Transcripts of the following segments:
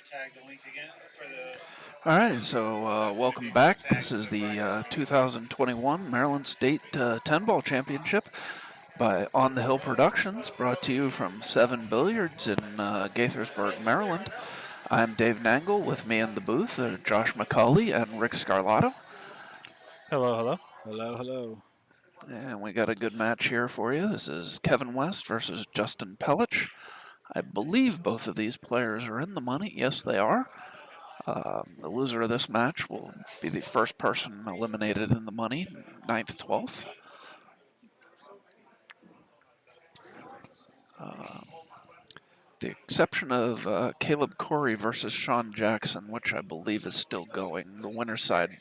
Tag the link again for the... All right, so welcome back. This is the 2021 Maryland State 10-Ball Championship by On the Hill Productions, brought to you from 7 Billiards in Gaithersburg, Maryland. I'm Dave Nangle. With me in the booth are Josh McCauley and Rick Scarlato. Hello, hello. Hello, hello. And we got a good match here for you. This is Kevin West versus Justin Pelech. I believe both of these players are in the money. Yes, they are. The loser of this match will be the first person eliminated in the money, 9th, 12th. The exception of Caleb Corey versus Sean Jackson, which I believe is still going. The winner's side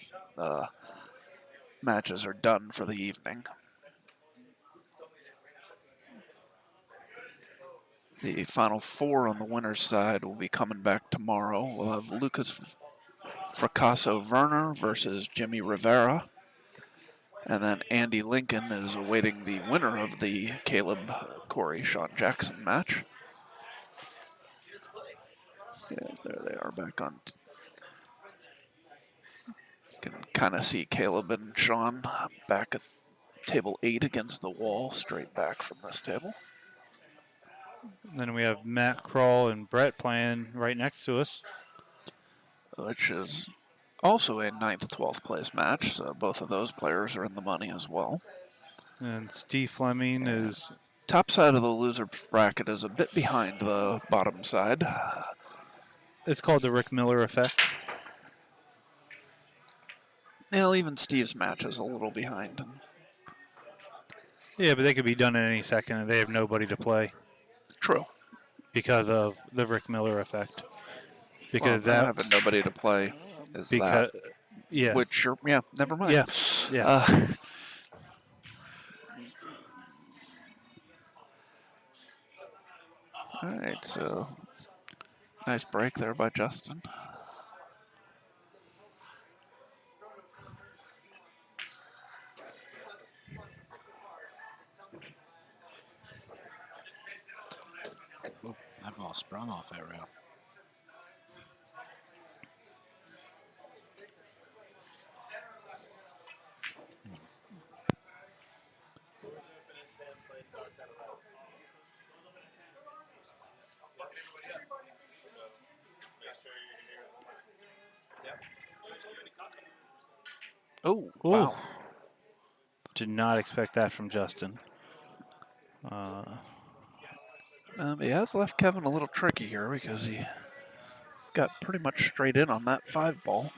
matches are done for the evening. The final four on the winner's side will be coming back tomorrow. We'll have Lucas Fracasso Werner versus Jimmy Rivera. And then Andy Lincoln is awaiting the winner of the Caleb Corey Sean Jackson match. Yeah, there they are back on. You can kind of see Caleb and Sean back at table 8 against the wall, straight back from this table. And then we have Matt Kroll and Brett playing right next to us. Which is also a 9th, 12th place match, so both of those players are in the money as well. And Steve Fleming is... Top side of the loser bracket is a bit behind the bottom side. It's called the Rick Miller effect. Well, even Steve's match is a little behind. Yeah, but they could be done at any second, and they have nobody to play. True. Because of the Rick Miller effect. Because well, having nobody to play is because, that. Yeah. Which, yeah, never mind. Yeah. Yeah. All right, so nice break there by Justin. sprung off that rail. Oh, Ooh. wow. Did not expect that from Justin. He has left Kevin a little tricky here because he got pretty much straight in on that 5 ball.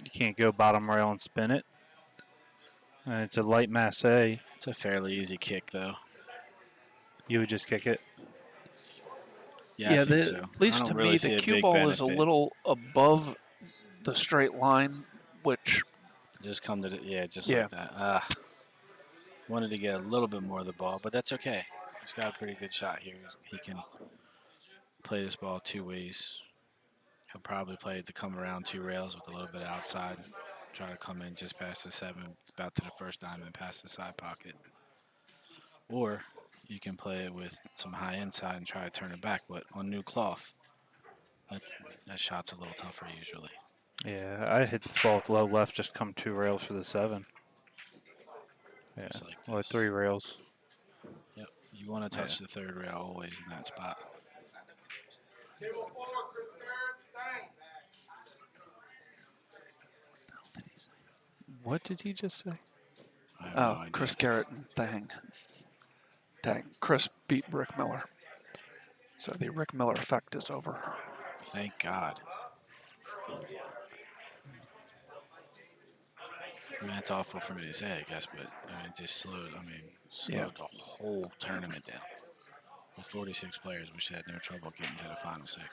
You can't go bottom rail and spin it. And it's a light masse. You It's a fairly easy kick, though. would just kick it. Yeah, I think so. At least I don't to really me, see the a cue big ball is a benefit. little above the straight line, which, Just come to the, just Yeah. like that. Wanted to get a little bit more of the ball, but that's okay. He's got a pretty good shot here. He can play this ball 2 ways. He'll probably play it to come around 2 rails with a little bit outside. Try to come in just past the 7, about to the first diamond, past the side pocket. Or you can play it with some high inside and try to turn it back, but on new cloth, that shot's a little tougher usually. Yeah, I hit this ball with low left, just come 2 rails for the 7. Yeah, Just like or this. 3 rails. Yep, you want to touch the 3rd rail always in that spot. What did he just say? I have no oh, idea. Chris Garrett and Thang. Chris beat Rick Miller. So the Rick Miller effect is over. Thank God. I mean, that's awful for me to say, I guess, but I mean, it just slowed the whole tournament down. With 46 players, we should have no trouble getting to the final 6.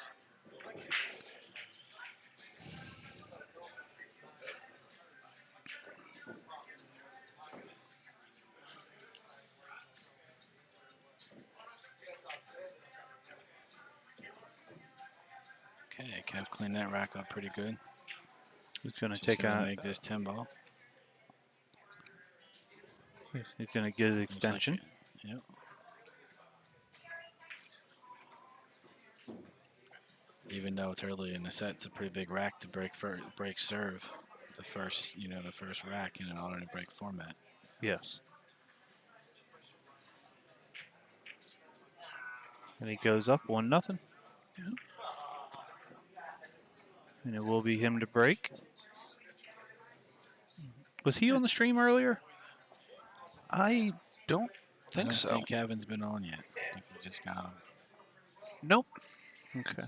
Okay, Kev cleaned that rack up pretty good. He's going to Just take gonna out. make this 10 ball. He's going to get his extension. Yep. Even though it's early in the set, it's a pretty big rack to break serve. The first rack in an alternate break format. Yes. And he goes up 1-0. Yeah. And it will be him to break. Was he on the stream earlier? I don't I think don't so. think Kevin's been on yet. I think we just got him. Nope. Okay.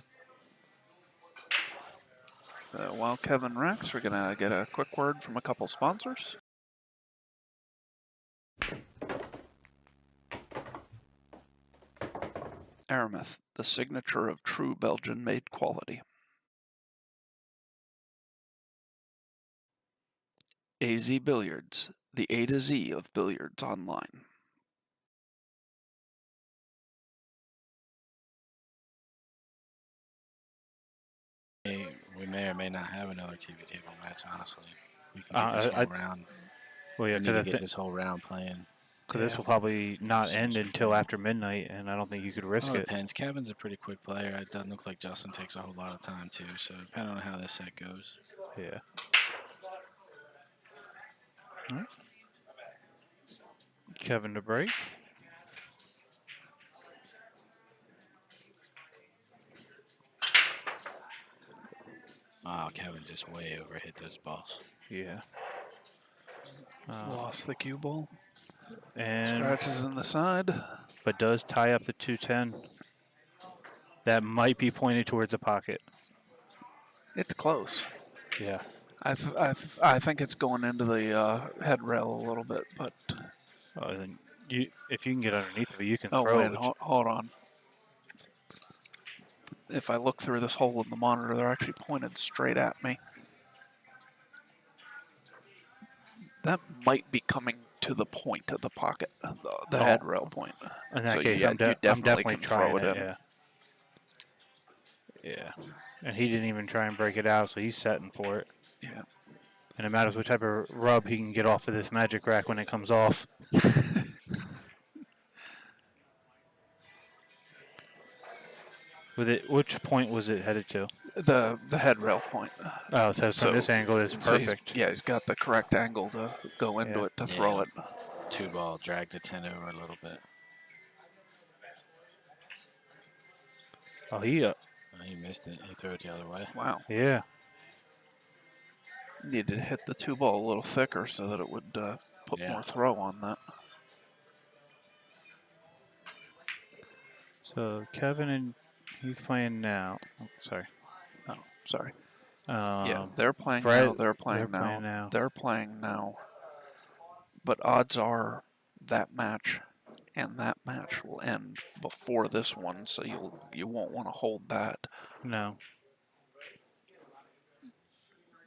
So while Kevin racks, we're going to get a quick word from a couple sponsors. Aramith, the signature of true Belgian-made quality. AZ Billiards, the A to Z of billiards online. We may or may not have another TV table match, honestly. We can get this whole round. Well, yeah, We need to get this whole round playing. Because this will probably not end until after midnight, and I don't think you could risk It it. depends. Kevin's a pretty quick player. It doesn't look like Justin takes a whole lot of time, too. So depending on how this set goes. Yeah. Kevin to break. Oh, Kevin just way overhit those balls. Yeah. Lost the cue ball. And Scratches in the side. but does tie up the 210. That might be pointed towards the pocket. It's close. Yeah. I think it's going into the head rail a little bit, but. Then if you can get underneath of it, you can Oh, throw wait, it. hold on. If I look through this hole in the monitor, they're actually pointed straight at me. That might be coming to the point of the pocket, the head rail point. In that So case, yeah, I'm you definitely definitely can trying throw it in. Yeah. Yeah. And he didn't even try and break it out, so he's setting for it. Yeah. And it matters what type of rub he can get off of this magic rack when it comes off. With it, which point was it headed to? The head rail point. Oh, so from So, this angle, it's so perfect. he's got the correct angle to go into Yeah. it to Yeah. throw it. 2-ball, drag the 10 over a little bit. Oh, he. Oh, he missed it. He threw it the other way. Wow. Yeah. Needed to hit the 2-ball a little thicker so that it would put Yeah. more throw on that. So Kevin and he's playing now. Oh, sorry. Oh, sorry. Yeah, Um, they're playing Brett, now. They're playing now. They're playing now. But odds are that match and that match will end before this one, so you won't want to hold that. No.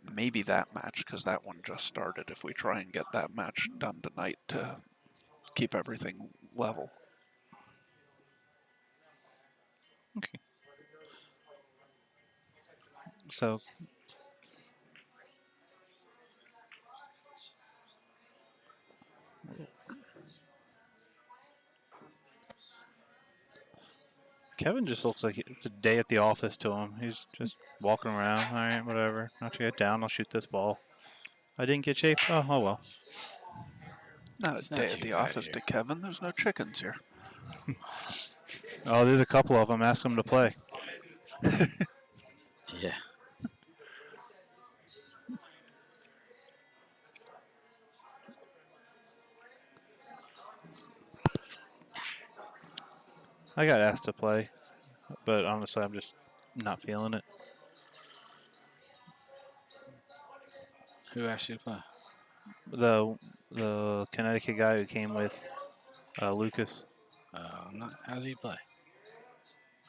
Maybe that match, because that one just started. If we try and get that match done tonight to keep everything level. Okay. So Kevin just looks like it's a day at the office to him. He's just walking around. All right, whatever. Not to get down. I'll shoot this ball. I didn't get shape. Oh well. Not It's a not day too at the bad office here. to Kevin. There's no chickens here. Oh, there's a couple of them. Ask them to play. Yeah. I got asked to play, but honestly, I'm just not feeling it. Who asked you to play? The Connecticut guy who came with Lucas. How does he play?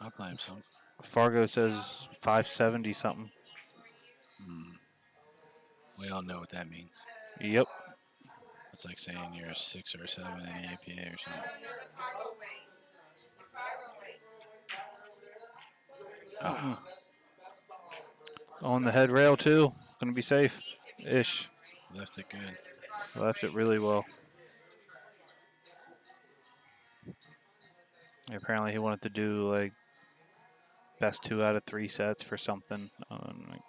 I'll play him some. Fargo says 570 something. We all know what that means. Yep. It's like saying you're a 6 or a 7 in the APA or something. Oh, On the head rail too. Gonna be safe. Ish. left it good. Left it really well. Apparently he wanted to do like best 2 out of 3 sets for something.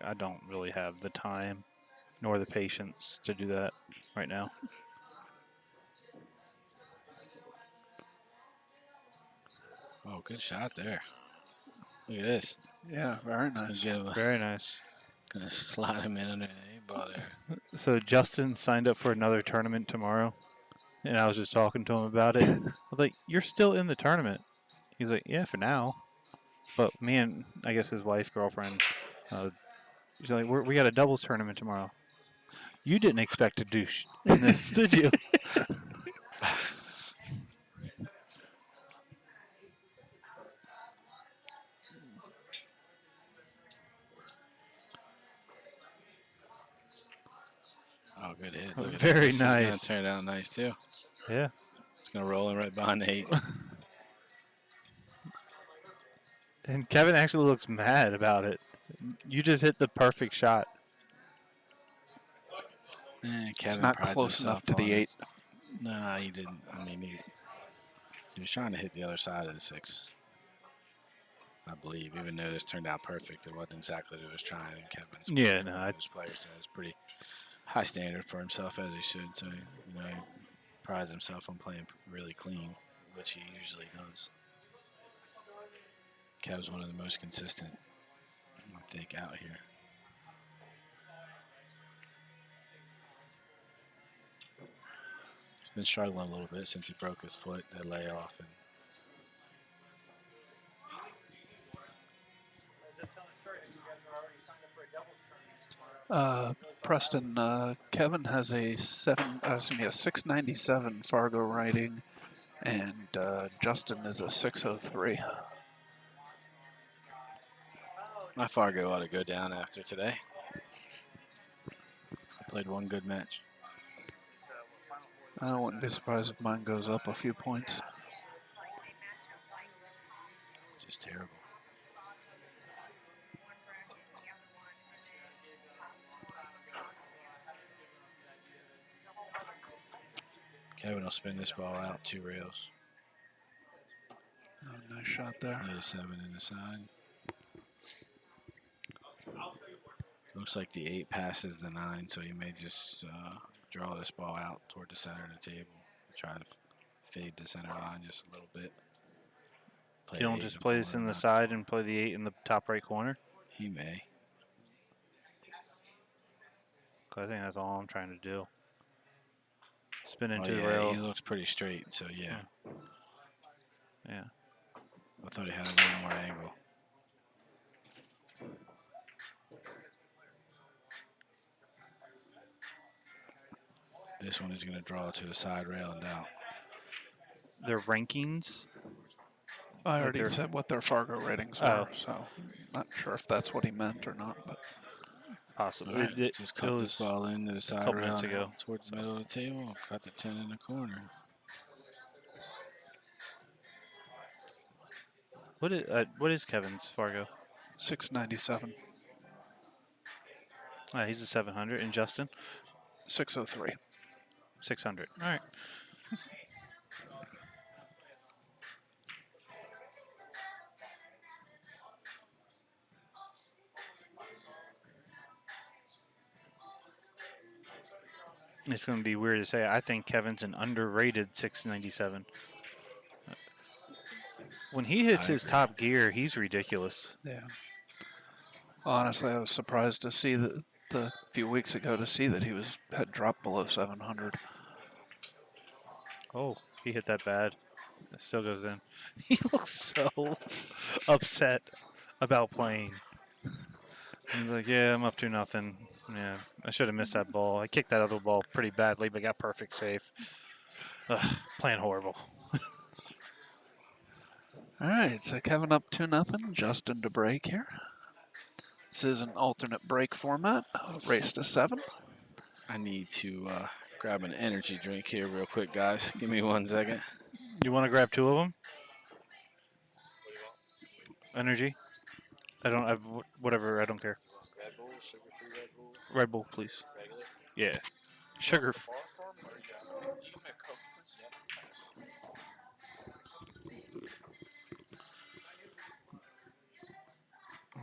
I don't really have the time nor the patience to do that right now. Oh, good shot there. Look at this. Yeah, very nice. Very nice. Gonna slide him in under the 8-ball there. So Justin signed up for another tournament tomorrow, and I was just talking to him about it. I was like, "You're still in the tournament?" He's like, "Yeah, for now." But me and I guess his wife, girlfriend, he's like, we got a doubles tournament tomorrow. You didn't expect to do in this, did you? Oh, good hit. Look at Very that. This nice. is gonna turn out nice too. Yeah. It's gonna roll in right behind the 8. And Kevin actually looks mad about it. You just hit the perfect shot. Kevin It's not prides close himself enough to the on 8. it. No, he didn't. I mean, he was trying to hit the other side of the 6. I believe, even though this turned out perfect, it wasn't exactly what he was trying. And Kevin's Yeah, no, this player says pretty high standard for himself, as he should. So, he prides himself on playing really clean, which he usually does. Kev's one of the most consistent, I think, out here. He's been struggling a little bit since he broke his foot, that layoff, and Preston, Kevin has a 697 Fargo rating, and Justin is a 603. my Fargo ought to go down after today. I played one good match. I wouldn't be surprised if mine goes up a few points. Just terrible. Kevin will spin this ball out 2 rails. Oh, nice shot there. Need a 7 in the side. Looks like the 8 passes the 9, so he may just draw this ball out toward the center of the table. Try to fade the center line just a little bit. Play You the don't 8 just the play this corner, in the not- side and play the 8 in the top right corner? He may. 'Cause I think that's all I'm trying to do. Spin Oh, into the yeah, rail. he looks pretty straight, so yeah. Yeah. I thought he had a little more angle. This one is going to draw to the side rail and out. Their rankings. I Like already they're- said what their Fargo ratings Oh. were, so not sure if that's what he meant or not. But Possibly. All right, just cut was this ball into the side couple rail minutes and ago. out towards the middle of the table. Cut the 10 in the corner. What is Kevin's Fargo? 697, He's a 700. And Justin? 603. 600. All right. It's going to be weird to say. I think Kevin's an underrated 697. When he hits I his agree. top gear, he's ridiculous. Yeah. Honestly, I was surprised to see that a few weeks ago to see that he had dropped below 700. Oh, he hit that bad. It still goes in. He looks so upset about playing. He's like, yeah, I'm up 2-0. Yeah, I should have missed that ball. I kicked that other ball pretty badly, but got perfect safe. Ugh, playing horrible. All right, so Kevin up 2-0. Justin to break here. This is an alternate break format. Race to 7. I need to grab an energy drink here real quick, guys. Give me 1 second. You want to grab 2 of them? Energy? I don't have whatever. I don't care. Red Bull, sugar-free Red Bull, Red Bull, please. regular. Yeah. Sugar. Far from, or you got Coke? Yep, thanks.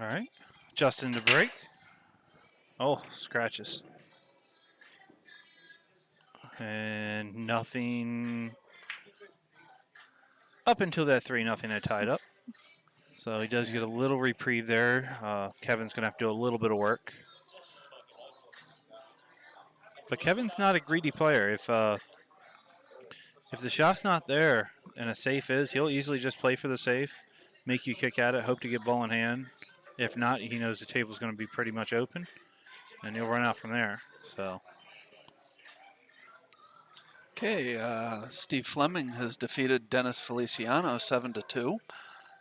All right. Justin to break. Oh, scratches. And nothing up until that 3-0 I tied up. So he does get a little reprieve there. Kevin's going to have to do a little bit of work. But Kevin's not a greedy player. If the shot's not there and a safe is, he'll easily just play for the safe, make you kick at it, hope to get ball in hand. If not, he knows the table's going to be pretty much open, and he'll run out from there. So Okay, Steve Fleming has defeated Dennis Feliciano 7-2.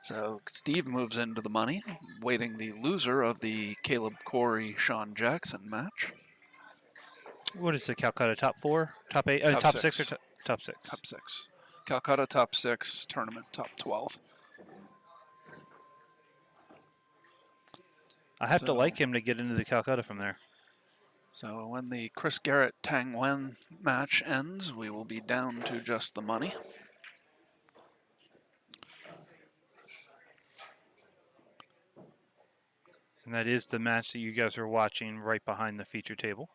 So Steve moves into the money, waiting the loser of the Caleb Corey-Sean Jackson match. what is the Calcutta top 4? Top 8? Top Top six. 6 or top 6? Top 6. Calcutta top 6, tournament top 12. I have to So- like him to get into the Calcutta from there. So when the Chris Garrett Tang Wen match ends, we will be down to just the money. And that is the match that you guys are watching right behind the feature table.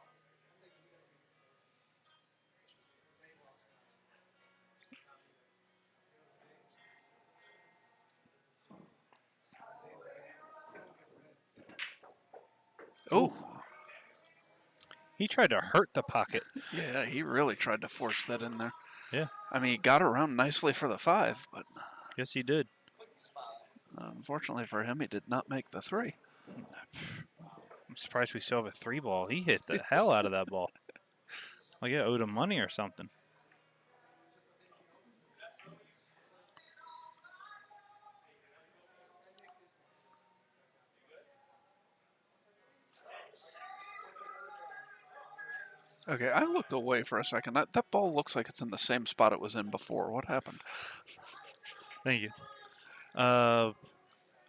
Oh, He tried to hurt the pocket. yeah, he really tried to force that in there. Yeah. I mean, he got around nicely for the 5, but Yes, he did. unfortunately for him, he did not make the 3. I'm surprised we still have a 3 ball. He hit the hell out of that ball. Like it owed him money or something. Okay, I looked away for a second. That ball looks like it's in the same spot it was in before. What happened? Thank you.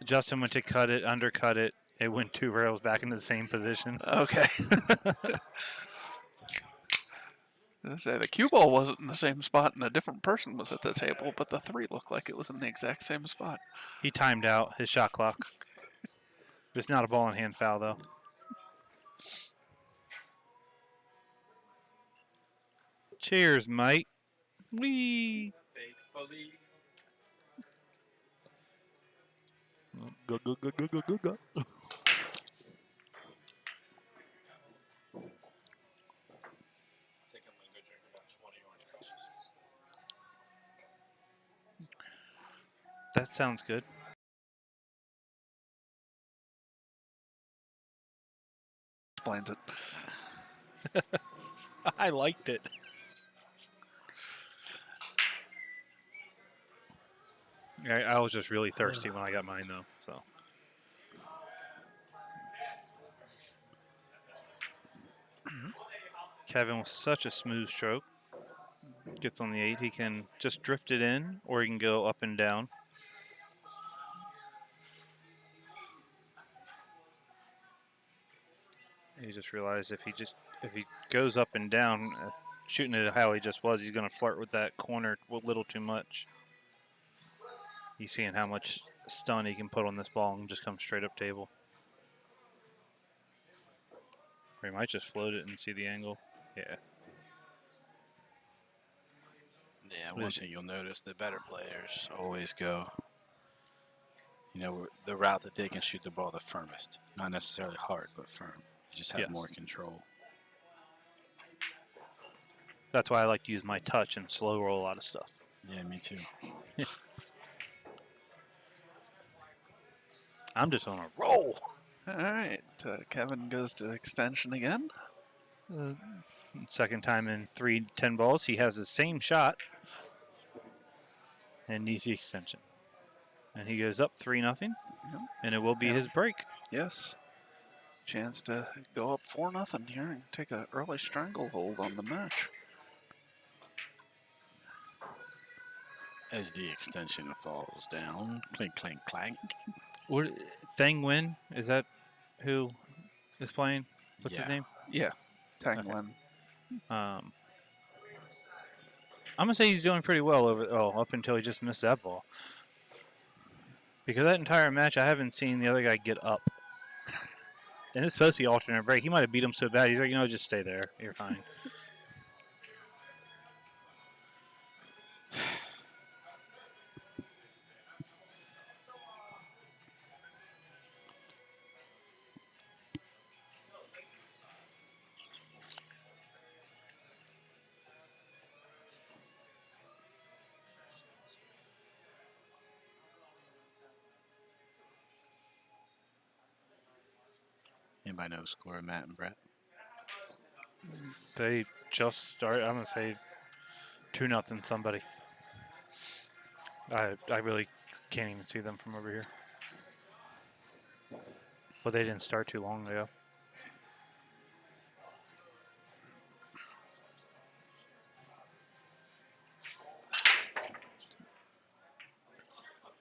Justin went to cut it, undercut it. It went 2 rails back into the same position. Okay. I say the cue ball wasn't in the same spot and a different person was at the table, but the 3 looked like it was in the exact same spot. He timed out his shot clock. It's not a ball in hand foul, though. Cheers, mate. Wee. Faithfully. Go, go, go, go, go, go, go. I think I'm going to go drink about 20 orange juices. That sounds good. Explains it. I liked it. I was just really thirsty when I got mine, though. So Kevin with such a smooth stroke. Gets on the 8. He can just drift it in, or he can go up and down. He just realized if he goes up and down, shooting it how he just was, he's going to flirt with that corner a little too much. He's seeing how much stun he can put on this ball and just come straight up table. Or he might just float it and see the angle. Yeah. Yeah, one thing you'll notice, the better players always go, the route that they can shoot the ball the firmest. Not necessarily hard, but firm. You just have more control. That's why I like to use my touch and slow roll a lot of stuff. Yeah, me too. I'm just on a roll. All right. Kevin goes to extension again. Second time in 3 10 balls, he has the same shot and needs the extension. And he goes up 3-0, and it will be his break. Yes. Chance to go up 4-0 here and take an early stranglehold on the match. As the extension falls down, clink, clink, clank. What Thang Nguyen, is that who is playing? What's his name? Yeah. Tang Lin. I'm gonna say he's doing pretty well up until he just missed that ball. Because that entire match, I haven't seen the other guy get up. And it's supposed to be alternate break. He might have beat him so bad. He's like, just stay there. You're fine. Anybody know score, Matt and Brett? They just started. I'm gonna say 2-0 somebody. I really can't even see them from over here. But they didn't start too long ago.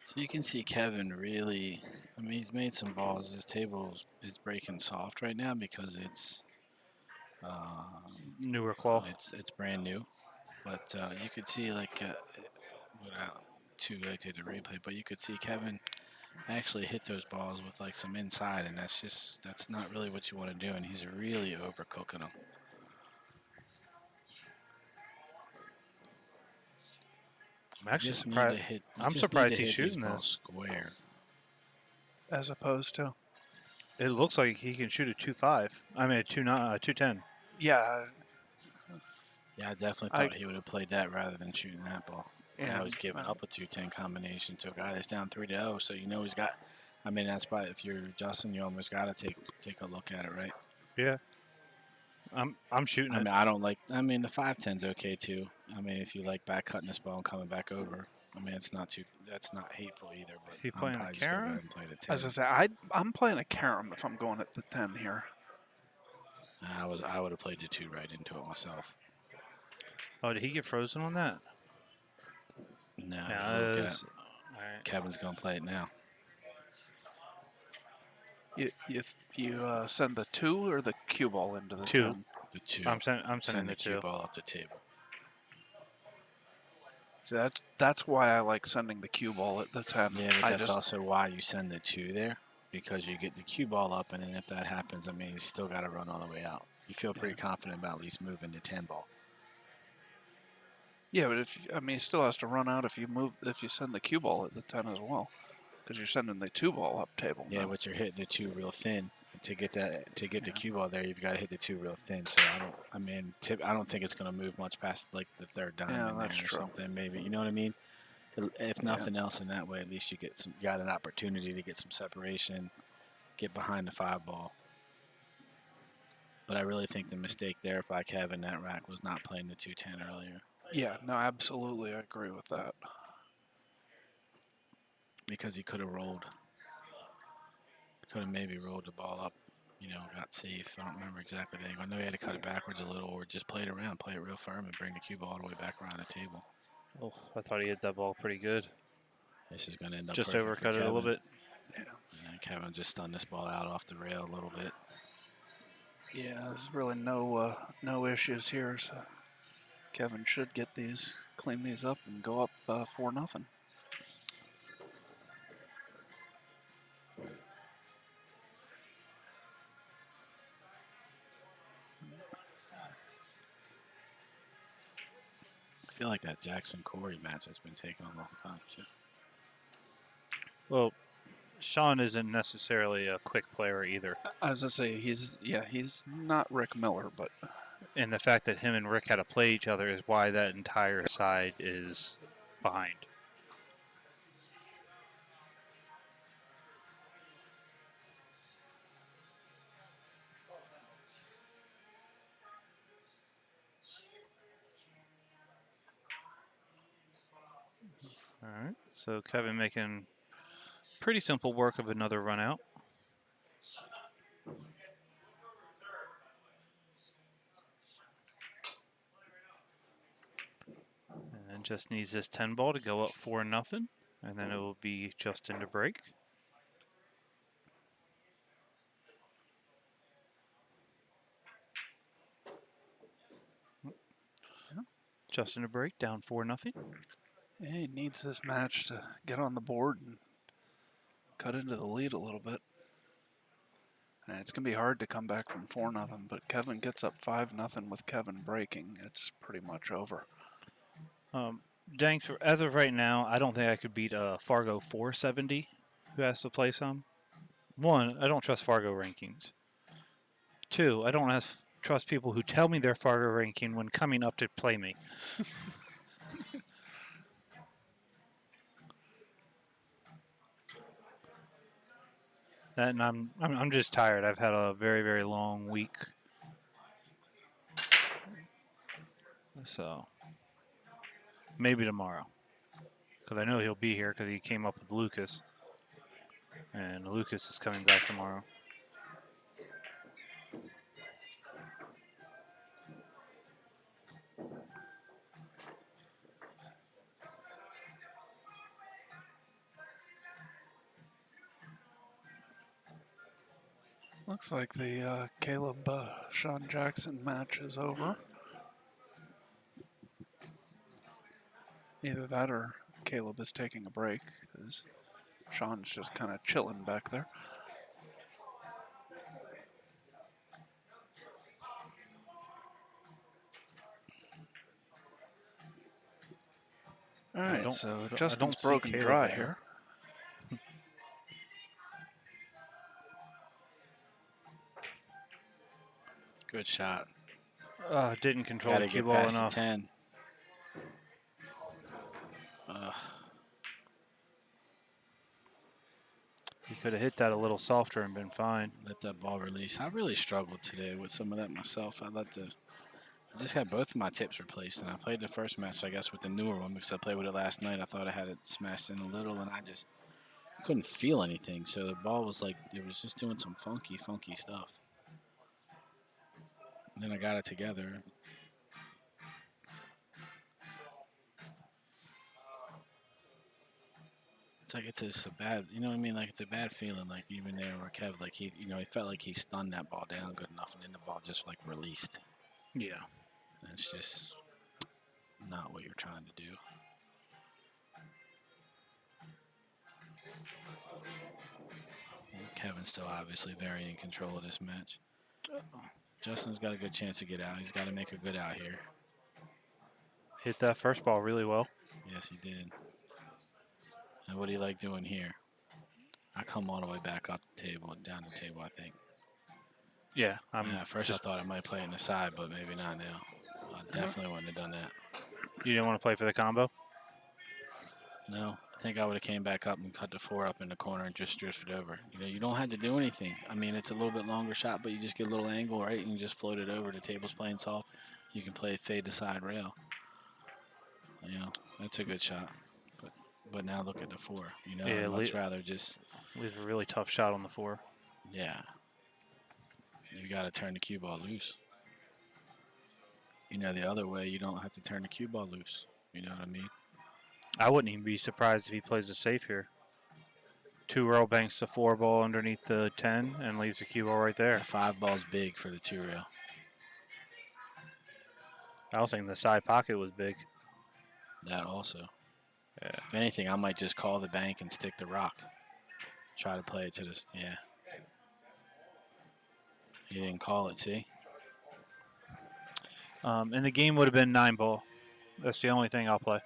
So you can see Kevin really, he's made some balls. His table is breaking soft right now because it's Newer cloth. It's brand new, but you could see without too late to the replay, but you could see Kevin actually hit those balls with like some inside, and that's not really what you want to do, and he's really overcooking them. I'm actually surprised. I'm surprised he's shooting this square. As opposed to? It looks like he can shoot a 2.5. I mean a 2.10. Yeah. Yeah, I definitely thought he would have played that rather than shooting that ball. Yeah. Now he's giving up a 2-10 combination to a guy that's down 3-0, so he's got. That's probably, if you're Justin, you almost got to take a look at it, right? Yeah. I'm shooting it. I don't like. The 5-10's okay too. If you like back cutting this ball and coming back over, it's not too. That's not hateful either. But is he playing a carom? As I say, I'm playing a carom if I'm going at the 10 here. I would have played the 2 right into it myself. Oh, did he get frozen on that? No. Right. Kevin's gonna play it now. You send the 2 or the cue ball into the 2. 10? The 2. I'm sending the 2 cue ball up the table. So that's why I like sending the cue ball at the 10. Yeah, but that's also why you send the 2 there, because you get the cue ball up, and then if that happens, you still got to run all the way out. You feel pretty confident about at least moving the 10 ball. Yeah, but I mean, he still has to run out if you send the cue ball at the 10 as well, because you're sending the 2 ball up table. Yeah, now. but you're hitting the 2 real thin. To get the Yeah. cue ball there, you've got to hit the 2 real thin. So I don't think it's going to move much past like the third diamond that's there or true. something. Maybe, you know what I mean? If nothing else, in that way, at least you got an opportunity to get some separation, get behind the 5 ball. But I really think the mistake there by Kevin that rack was not playing the 210 earlier, Yeah, no, absolutely, I agree with that. because he could have rolled. Could have maybe rolled the ball up, got safe. I don't remember exactly. I know he had to cut it backwards a little, or just play it around, play it real firm, and bring the cue ball all the way back around the table. Oh, I thought he hit that ball pretty good. This is going to end up Just perfect for overcut it a little Kevin. bit. Yeah. And Kevin just stunned this ball out off the rail a little bit. Yeah, there's really no issues here. So Kevin should clean these up, and go up 4-0. I feel like that Jackson Corey match has been taking a long time too. Well, Sean isn't necessarily a quick player either. As I say, he's not Rick Miller, but And the fact that him and Rick had to play each other is why that entire side is behind. All right, so Kevin making pretty simple work of another run out. And then just needs this 10 ball to go up 4-0, and then it will be just into break. Just into break, down 4-0. yeah, he needs this match to get on the board and cut into the lead a little bit. And it's going to be hard to come back from 4-0, but Kevin gets up 5-0 with Kevin breaking. It's pretty much over. Danks, as of right now, I don't think I could beat Fargo 470, who has to play some. 1, I don't trust Fargo rankings. 2, I don't trust people who tell me their Fargo ranking when coming up to play me. And I'm just tired. I've had a very, very long week. So maybe tomorrow, because I know he'll be here because he came up with Lucas, and Lucas is coming back tomorrow. Looks like the Caleb Sean Jackson match is over. Either that or Caleb is taking a break, because Sean's just kind of chilling back there. All right, so Justin's broken dry here. Good shot. Didn't control Got to the cue get ball past enough. the 10. He could have hit that a little softer and been fine. Let that ball release. I really struggled today with some of that myself. I just had both of my tips replaced, and I played the first match, I guess, with the newer one because I played with it last night. I thought I had it smashed in a little, and I couldn't feel anything. So the ball was like, it was just doing some funky stuff. And then I got it together. It's like it's just a bad, you know what I mean? Like it's a bad feeling. Like even there where Kev, like he felt like he stunned that ball down good enough, and then the ball just like released. Yeah. And it's just not what you're trying to do. Kevin's still obviously very in control of this match. Justin's got a good chance to get out. He's got to make a good out here. Hit that first ball really well. Yes, he did. And what do you like doing here? I come all the way back up the table, down the table, I think. Yeah, I'm At first, just. I thought I might play it in the side, but maybe not now. I definitely wouldn't have done that. You didn't want to play for the combo? No, I think I would have came back up and cut the 4 up in the corner and just drifted over. You know, you don't have to do anything. I mean, it's a little bit longer shot, but you just get a little angle, right? And you just float it over. The table's playing soft. You can play fade to side rail. You know, that's a good shot. But now look at the 4. You know, Yeah, I'd much rather just, leaves a really tough shot on the 4. yeah. You got to turn the cue ball loose. You know, the other way, you don't have to turn the cue ball loose. You know what I mean? I wouldn't even be surprised if he plays a safe here. 2-rail banks the 4 ball underneath the 10 and leaves the cue ball right there. The 5 ball's big for the 2 rail. I was thinking the side pocket was big. That also. Yeah. If anything, I might just call the bank and stick the rock. Try to play it to this. Yeah. He didn't call it, see? And the game would have been 9 ball. That's the only thing I'll play.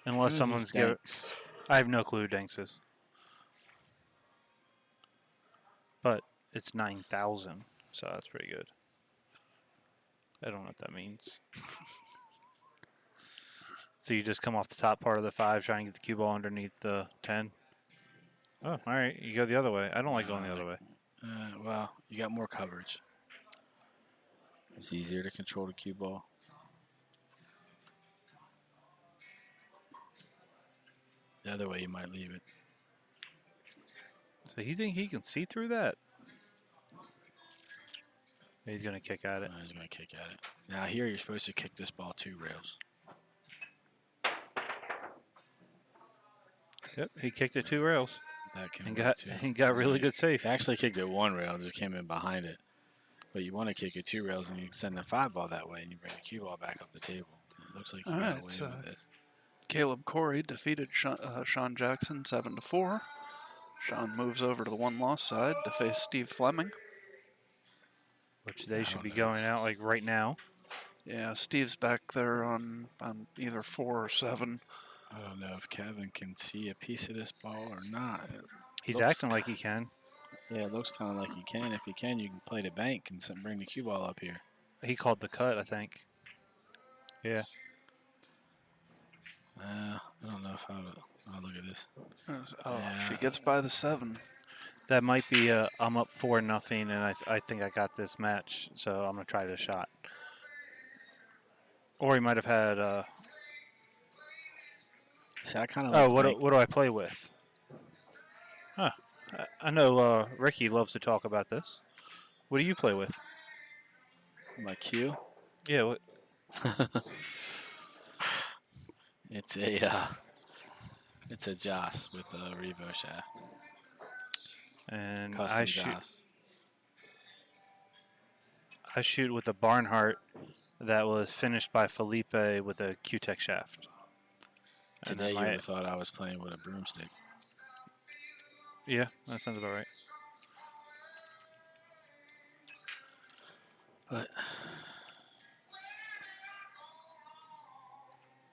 Unless Who's someone's this give. Danks? I have no clue who Danks is. But it's 9,000, so that's pretty good. I don't know what that means. So you just come off the top part of the 5, trying to get the cue ball underneath the 10. Oh, all right. You go the other way. I don't like going the other way. Well, you got more coverage. It's easier to control the cue ball. The other way, you might leave it. So you think he can see through that? He's going to kick at it. He's going to kick at it. Now here, you're supposed to kick this ball 2 rails. Yep, he kicked it 2 rails. That can And work, got too. he got really good safe. He actually kicked it 1 rail, just came in behind it. But you want to kick it 2 rails, and you send the 5 ball that way, and you bring the cue ball back up the table. It looks like you All got right, away so with this. Caleb Corey defeated Sean Jackson 7-4. Sean moves over to the 1-loss side to face Steve Fleming. Which they should be don't know. going out like right now. Yeah, Steve's back there on either 4 or 7. I don't know if Kevin can see a piece of this ball or not. He's Looks acting like he can. Yeah, it looks kind of like you can. If you can, you can play the bank and bring the cue ball up here. He called the cut, I think. Yeah. I don't know if I would. Oh, look at this. Oh, Yeah. if he gets by the 7. That might be I'm up 4-0, and I think I got this match, so I'm going to try this shot. Or he might have had... See, I kind of oh, like what do I play with? Huh. I know Ricky loves to talk about this. What do you play with? my cue. Yeah, what? It's a Joss with a Revo shaft. And Custom Joss. I shoot with a Barnhart that was finished by Felipe with a Q-Tech shaft. And Today then you my- would have thought I was playing with a broomstick. Yeah, that sounds about right. But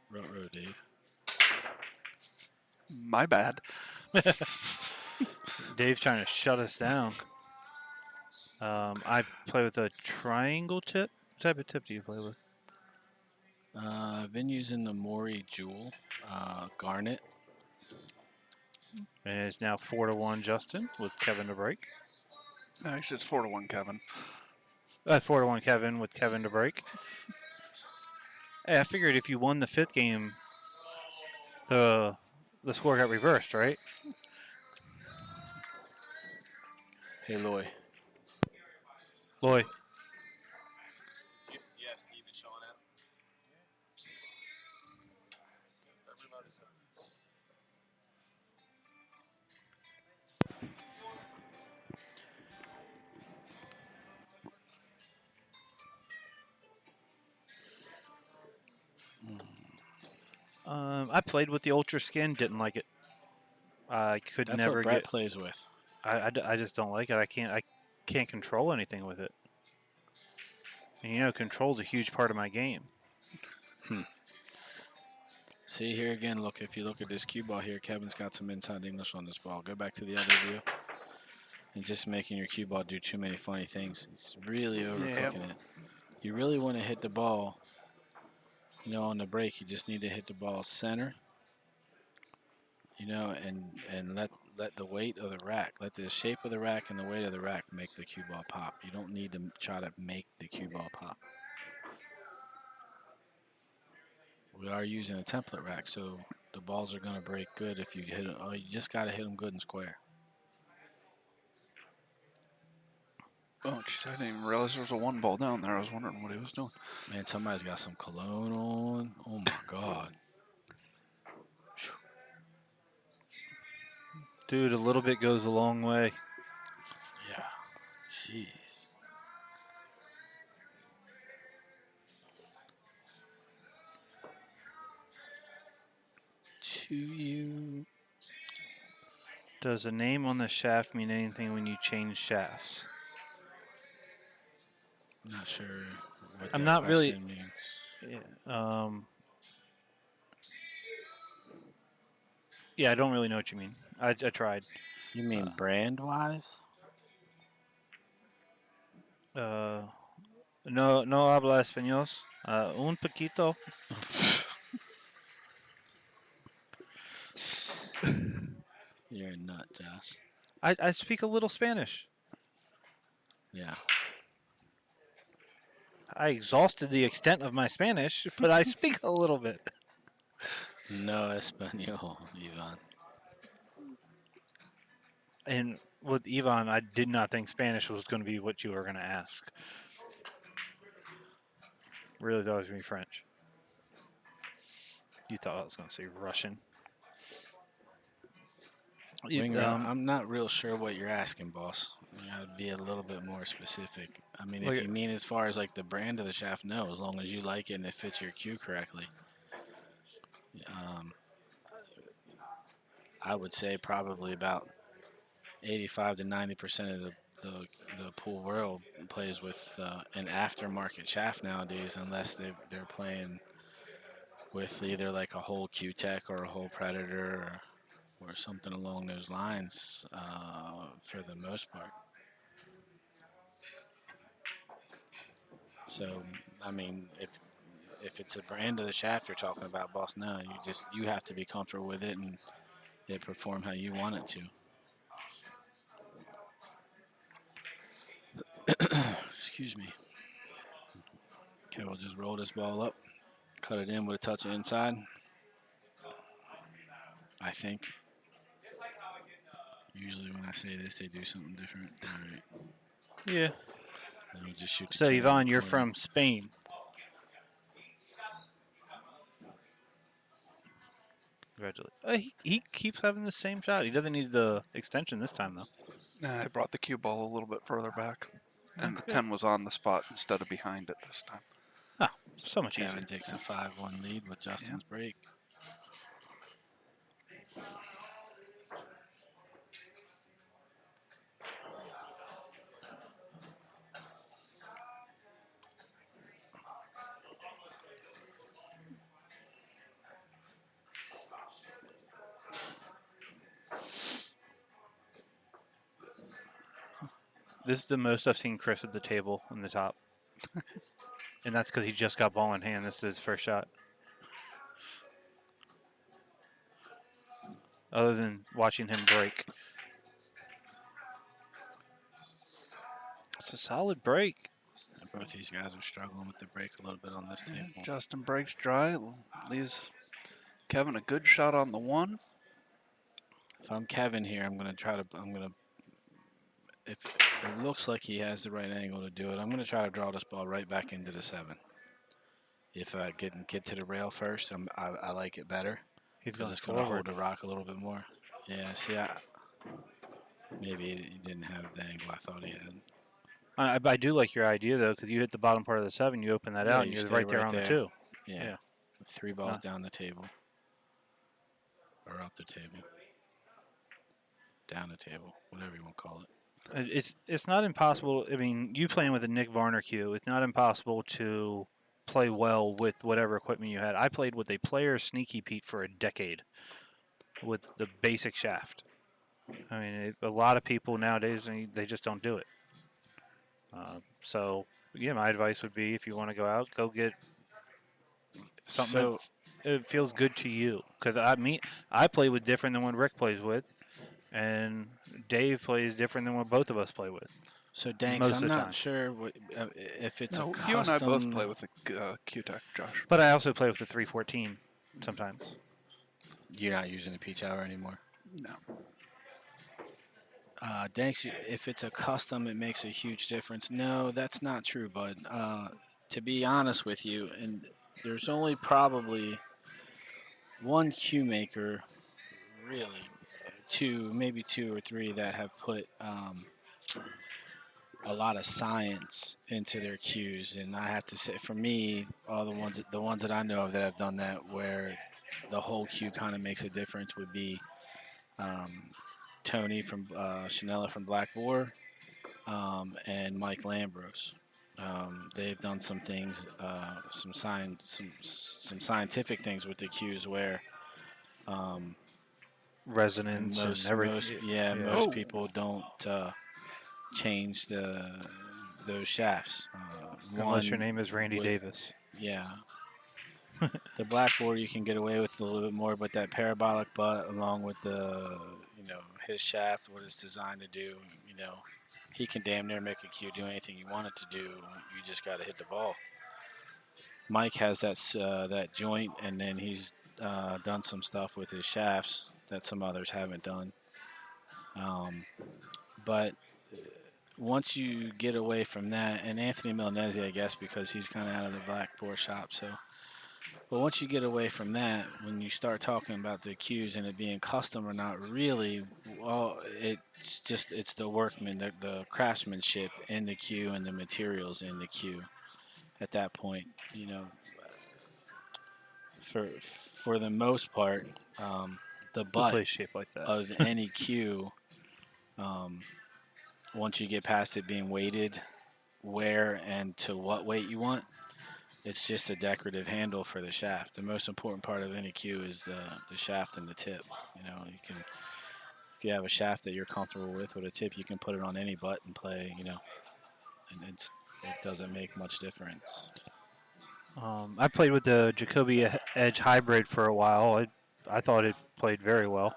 row, Dave. My bad. Dave's trying to shut us down. I play with a triangle tip. What type of tip do you play with? I've been using the Mori Jewel Garnet. And it's now 4-1 Justin with Kevin to break. Actually, it's 4-1 Kevin. 4-1 Kevin with Kevin to break. Hey, I figured if you won the 5th game, the score got reversed, right? Hey, Loy. Loy. Yeah, Steve is showing out. I played with the Ultra Skin, didn't like it. I could That's never what Brett get. plays with. I just don't like it. I can't control anything with it. And, you know, control's a huge part of my game. See here again, look, if you look at this cue ball here, Kevin's got some inside English on this ball. Go back to the other view. And just making your cue ball do too many funny things. He's really overcooking it. You really want to hit the ball, you know, on the break. You just need to hit the ball center, you know, and let the weight of the rack, let the shape of the rack and the weight of the rack make the cue ball pop. You don't need to try to make the cue ball pop. We are using a template rack, so the balls are going to break good if you hit them. Oh, you just got to hit them good and square. Oh, geez, I didn't even realize there was a 1 ball down there. I was wondering what he was doing. Man, somebody's got some cologne on. Oh, my God. Dude, a little bit goes a long way. Yeah. Jeez. To you. Does a name on the shaft mean anything when you change shafts? I'm not sure what I'm that not really- question means. Yeah, I don't really know what you mean. I tried. You mean brand-wise? No habla español. Un poquito. You're a nut, Josh. I speak a little Spanish. Yeah. I exhausted the extent of my Spanish, but I speak a little bit. No español, Ivan. And with Ivan, I did not think Spanish was going to be what you were going to ask. Really thought it was going to be French. You thought I was going to say Russian. Winger, I'm not real sure what you're asking, boss. You gotta be a little bit more specific. I mean, if you mean as far as like the brand of the shaft, no. As long as you like it and it fits your cue correctly. I would say probably about 85 to 90% of the pool world plays with an aftermarket shaft nowadays, unless they're playing with either like a whole Q-Tech or a whole Predator or something along those lines for the most part. So, I mean, if it's a brand of the shaft you're talking about, boss, no, you have to be comfortable with it and it perform how you want it to. Excuse me. Okay, we'll just roll this ball up, cut it in with a touch of inside. I think. Usually when I say this, they do something different. All right. Yeah. Then we just shoot the So, tip in Ivan, the you're corner. from Spain. Congratulations. He keeps having the same shot. He doesn't need the extension this time, though. Nah, I brought the cue ball a little bit further back. And the Okay. 10 was on the spot instead of behind it this time. Ah, so much Kevin easier. takes a 5-1 lead with Justin's break. This is the most I've seen Chris at the table in the top. And that's because he just got ball in hand. This is his first shot. Other than watching him break. It's a solid break. Both these guys are struggling with the break a little bit on this table. Justin breaks dry, leaves Kevin a good shot on the 1. If I'm Kevin here, if it looks like he has the right angle to do it, I'm going to try to draw this ball right back into the 7. If I get to the rail first, I like it better. He's Because going it's going to hold forward. the rock a little bit more. Yeah, see, maybe he didn't have the angle I thought he had. I do like your idea, though, because you hit the bottom part of the 7, you open that Yeah, out, and you you're stay right there right on the there. 2. Yeah. Yeah. 3 balls down the table. Or up the table. Down the table. Whatever you want to call it. It's not impossible. I mean, you playing with a Nick Varner cue, it's not impossible to play well with whatever equipment you had. I played with a player Sneaky Pete for a decade with the basic shaft. I mean, a lot of people nowadays they just don't do it. So yeah, my advice would be if you want to go out, go get something So it feels good to you. Because I play with different than what Rick plays with, and Dave plays different than what both of us play with so Danks, most I'm of the not time. sure if it's a No, you and I both play custom. with the Q-Tech, Josh. But I also play with the 314 sometimes. You're not using the peach hour anymore. No. Danks, if it's a custom, it makes a huge difference. No, that's not true, bud. To be honest with you, and there's only probably one cue maker, really, maybe two or three that have put a lot of science into their cues, and I have to say, for me, all the ones that I know of that have done that, where the whole cue kind of makes a difference, would be um, Tony from Chanela from Black Boar, and Mike Lambros. They've done some things, some scientific things with the cues where um, Resonance and everything. Yeah. most Oh. people don't change those shafts. Unless your One name is Randy with Davis. yeah, the blackboard you can get away with a little bit more, but that parabolic butt along with the his shaft, what it's designed to do, he can damn near make a cue do anything you want it to do. You just got to hit the ball. Mike has that joint, and then he's done some stuff with his shafts that some others haven't done. But once you get away from that, and Anthony Milanese, I guess, because he's kind of out of the blackboard shop, so. But once you get away from that, when you start talking about the cues and it being custom or not, really, well, it's the workman, the craftsmanship in the cue and the materials in the cue. At that point, for the most part, the Who butt plays shape like that? of any cue, once you get past it being weighted, where and to what weight you want, it's just a decorative handle for the shaft. The most important part of any cue is the shaft and the tip. You can, if you have a shaft that you're comfortable with a tip, you can put it on any butt and play. And it doesn't make much difference. I played with the Jacoby Edge Hybrid for a while. I thought it played very well.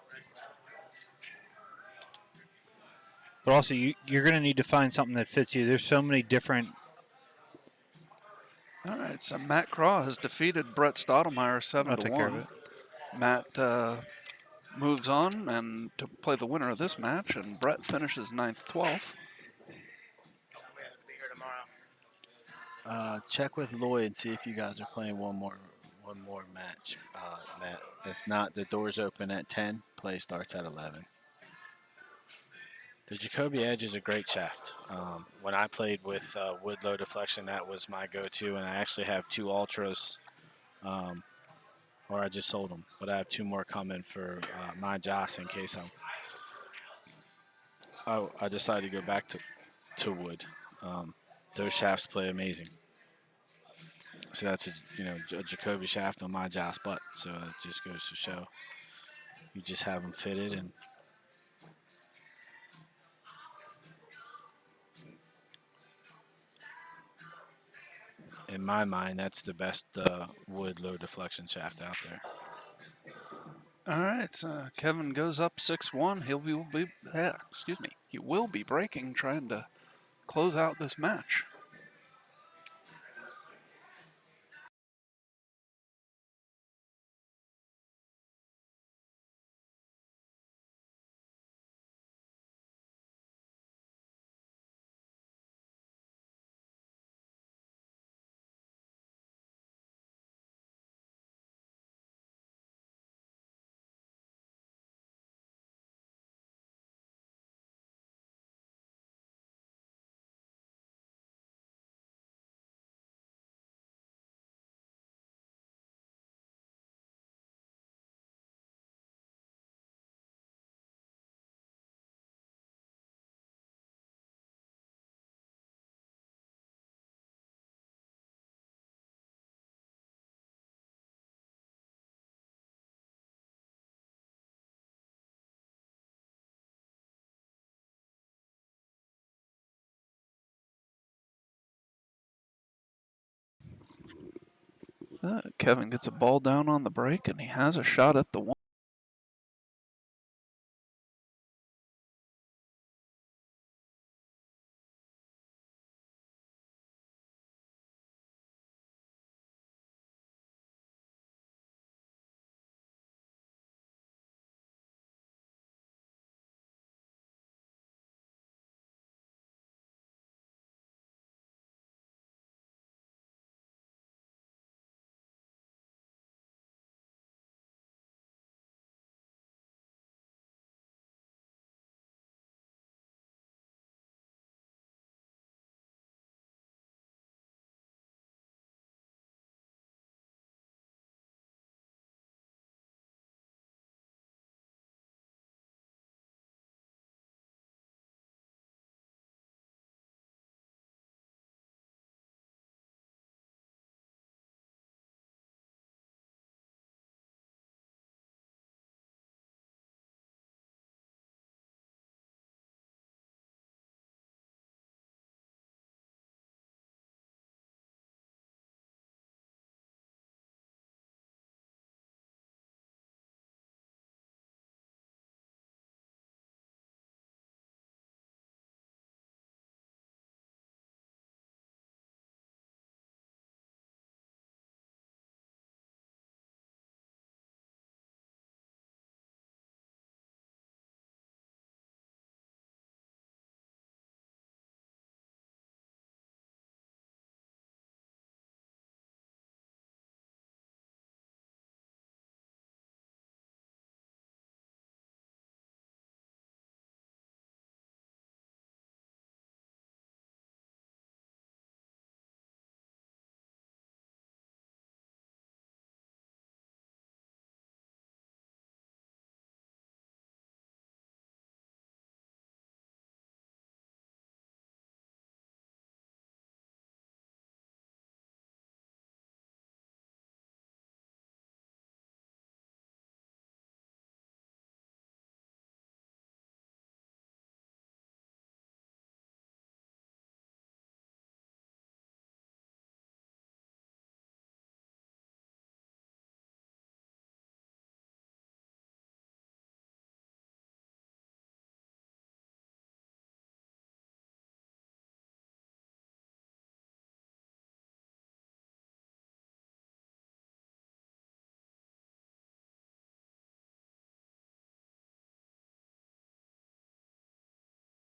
But also, you're going to need to find something that fits you. There's so many different. All right, so Matt Craw has defeated Brett Stottlemyre I'll take care of 7-1. it. Matt moves on and to play the winner of this match, and Brett finishes 9th, 12th. Check with Lloyd and see if you guys are playing one more match, Matt. If not, the doors open at 10. Play starts at 11. The Jacoby Edge is a great shaft. When I played with wood low deflection, that was my go-to, and I actually have two Ultras, or I just sold them, but I have two more coming for my Joss in case I decided to go back to wood. Those shafts play amazing. So that's a Jacoby shaft on my Joss butt. So it just goes to show you just have them fitted, and in my mind, that's the best wood low deflection shaft out there. All right, so Kevin goes up 6-1. He will be breaking, trying to close out this match. Kevin gets a ball down on the break, and he has a shot at the one.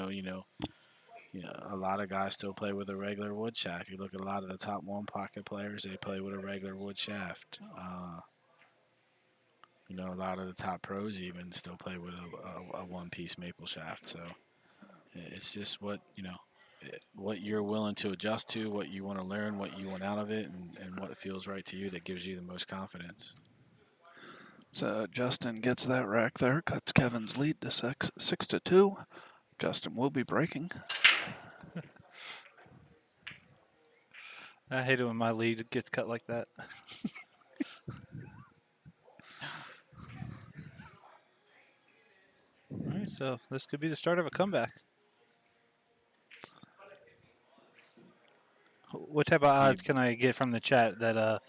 A lot of guys still play with a regular wood shaft. You look at a lot of the top one pocket players; they play with a regular wood shaft. A lot of the top pros even still play with a one-piece maple shaft. So it's just what you're willing to adjust to, what you want to learn, what you want out of it, and what feels right to you that gives you the most confidence. So Justin gets that rack there, cuts Kevin's lead to 6-2. Justin will be breaking. I hate it when my lead gets cut like that. All right, so this could be the start of a comeback. What type of odds can I get from the chat that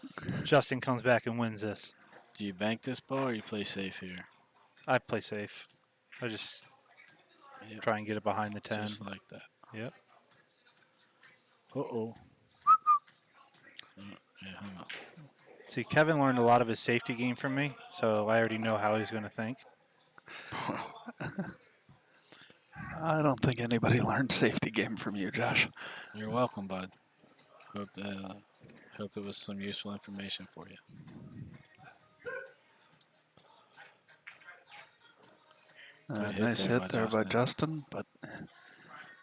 Justin comes back and wins this? Do you bank this ball or you play safe here? I play safe. I just try and get it behind the 10. Just like that. Yep. Uh-oh. Yeah, hung up. See, Kevin learned a lot of his safety game from me, so I already know how he's going to think. I don't think anybody learned safety game from you, Josh. You're welcome, bud. Hope it was some useful information for you. Nice hit there by Justin, but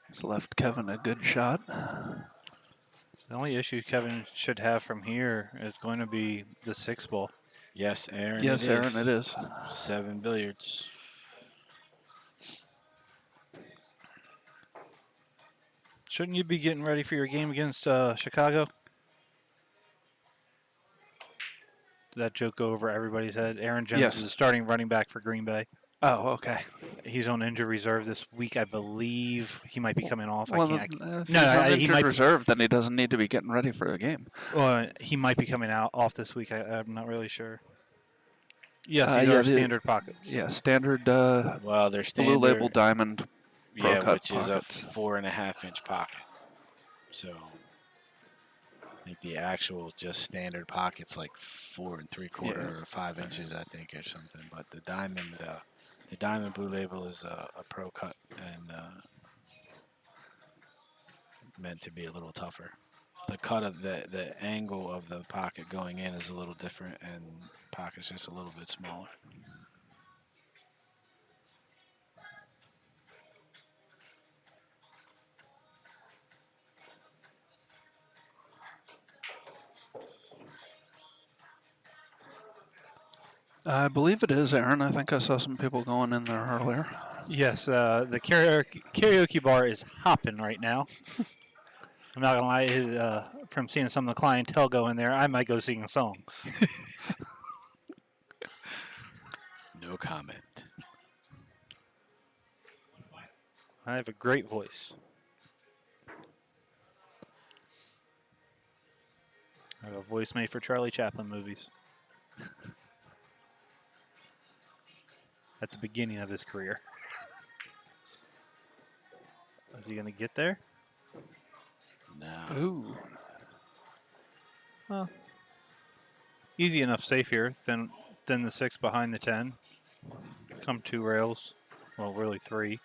it's left Kevin a good shot. The only issue Kevin should have from here is going to be the 6 ball. Yes, Aaron. Yes, Aaron, it is. 7 billiards. Shouldn't you be getting ready for your game against Chicago? Did that joke go over everybody's head? Aaron Jones is the starting running back for Green Bay. Oh, okay. He's on injured reserve this week, I believe. He might be coming off. Well, I can't. if No, he's on he injured might. reserve, then he doesn't need to be getting ready for the game. He might be coming out off this week. I'm not really sure. Yes, these Yeah, are standard pockets. Yeah, standard Well, they're blue standard. label diamond pro Yeah, cut which pockets. is a 4.5-inch pocket. So I think the actual just standard pocket's like 4 3/4 or 5 inches, I think, or something. But the diamond blue label is a pro cut and meant to be a little tougher. The cut of the angle of the pocket going in is a little different, and pocket's just a little bit smaller. I believe it is, Aaron. I think I saw some people going in there earlier. Yes, the karaoke bar is hopping right now. I'm not gonna lie. From seeing some of the clientele go in there, I might go sing a song. No comment. I have a great voice. I have a voice made for Charlie Chaplin movies. At the beginning of his career. Is he gonna get there? No. Ooh. Well, easy enough safe here. Then the 6 behind the 10. Come 2 rails. Well, really 3.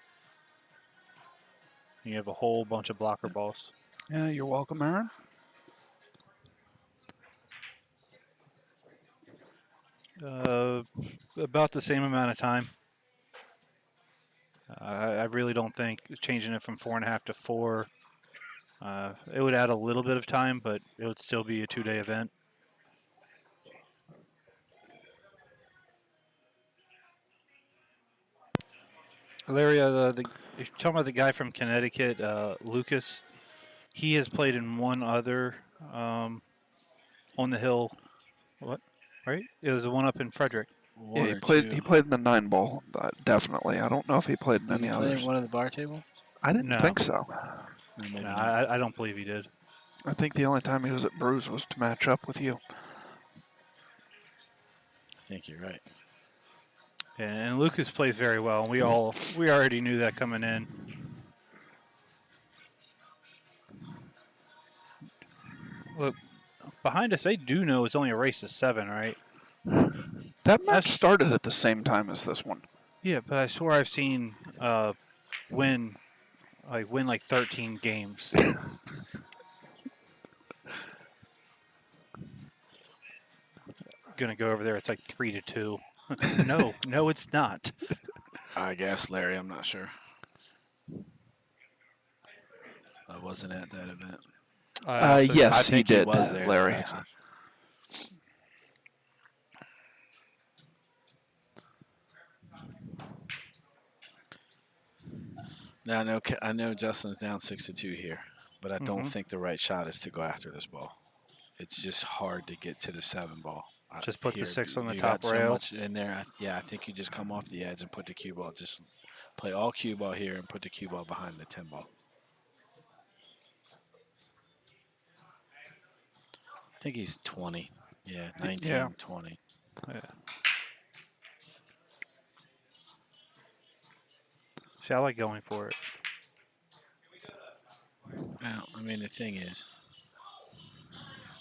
You have a whole bunch of blocker balls. Yeah, you're welcome, Aaron. About the same amount of time. I really don't think changing it from 4.5 to 4. It would add a little bit of time, but it would still be a 2-day event. Larry, you're talking about the guy from Connecticut, Lucas. He has played in one other on the hill. What? Right? It was the one up in Frederick. Yeah, he played in the 9-ball, definitely. I don't know if he played in Did any he play others. one of the bar table? I didn't No. think so. Maybe No, not. I don't believe he did. I think the only time he was at Brews was to match up with you. I think you're right. And Lucas plays very well. We already knew that coming in. Look, behind us, they do know it's only a race to 7, right? That match started at the same time as this one. Yeah, but I swear I've seen win like 13 games. Gonna go over there. It's like 3-2. No, it's not. I guess, Larry. I'm not sure. I wasn't at that event. Yes, I he think did, was there, Larry. actually. Now, I know Justin's down 6-2 here, but I don't think the right shot is to go after this ball. It's just hard to get to the 7 ball. Just put the 6 on the you top got rail. So much in there. I think you just come off the edge and put the cue ball. Just play all cue ball here and put the cue ball behind the 10 ball. I think he's 20. Yeah, 19, Yeah. 20. Yeah. See, I like going for it. Well, I mean, the thing is,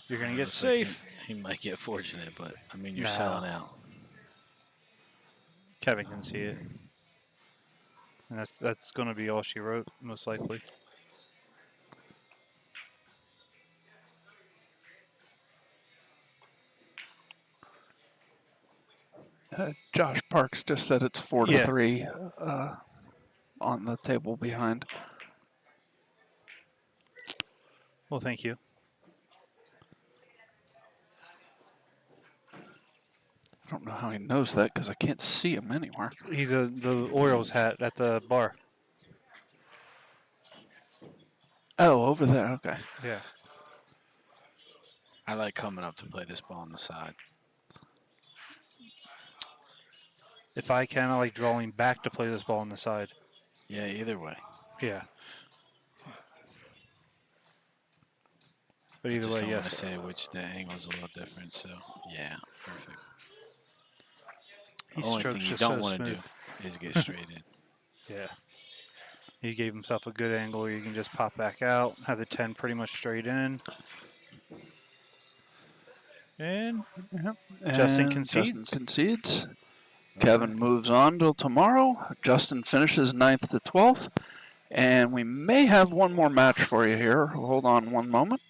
You're gonna get looks like safe. he might get fortunate, but I mean, you're No. selling out. Kevin can see it, and that's gonna be all she wrote, most likely. Josh Parks just said it's 4-3 on the table behind. Well, thank you. I don't know how he knows that because I can't see him anywhere. He's the Orioles hat at the bar. Oh, over there. Okay. Yeah. I like coming up to play this ball on the side. If I can, I like drawing back to play this ball on the side. Yeah, either way. Yeah. But I either just way, don't want to yes. say which the angle's a little different. So yeah, perfect. He The only strokes thing you just don't so want to smooth. do is get straight in. Yeah. He gave himself a good angle where you can just pop back out, have the 10 pretty much straight in. And Justin And Justin concedes. concedes. All Kevin right. moves on till tomorrow. Justin finishes 9th to 12th. And we may have one more match for you here. Hold on one moment.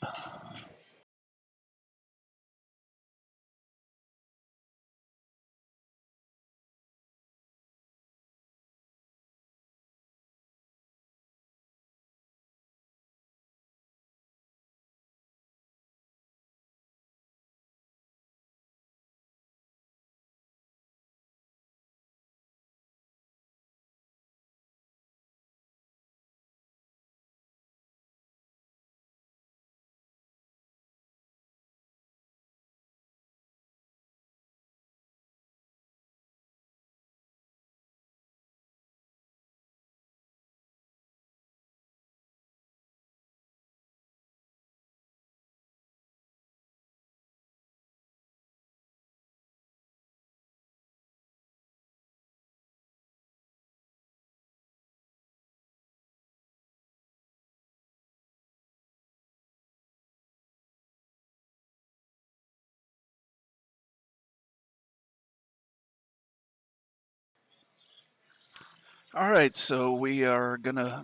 All right, so we are going to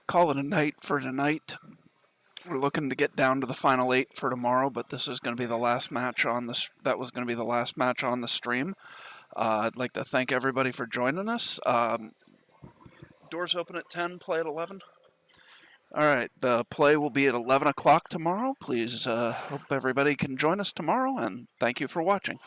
call it a night for tonight. We're looking to get down to the final 8 for tomorrow, but this is going to be the last match on the that was going to be the last match on the stream. I'd like to thank everybody for joining us. Doors open at 10, play at 11. All right, the play will be at 11 o'clock tomorrow. Please hope everybody can join us tomorrow, and thank you for watching.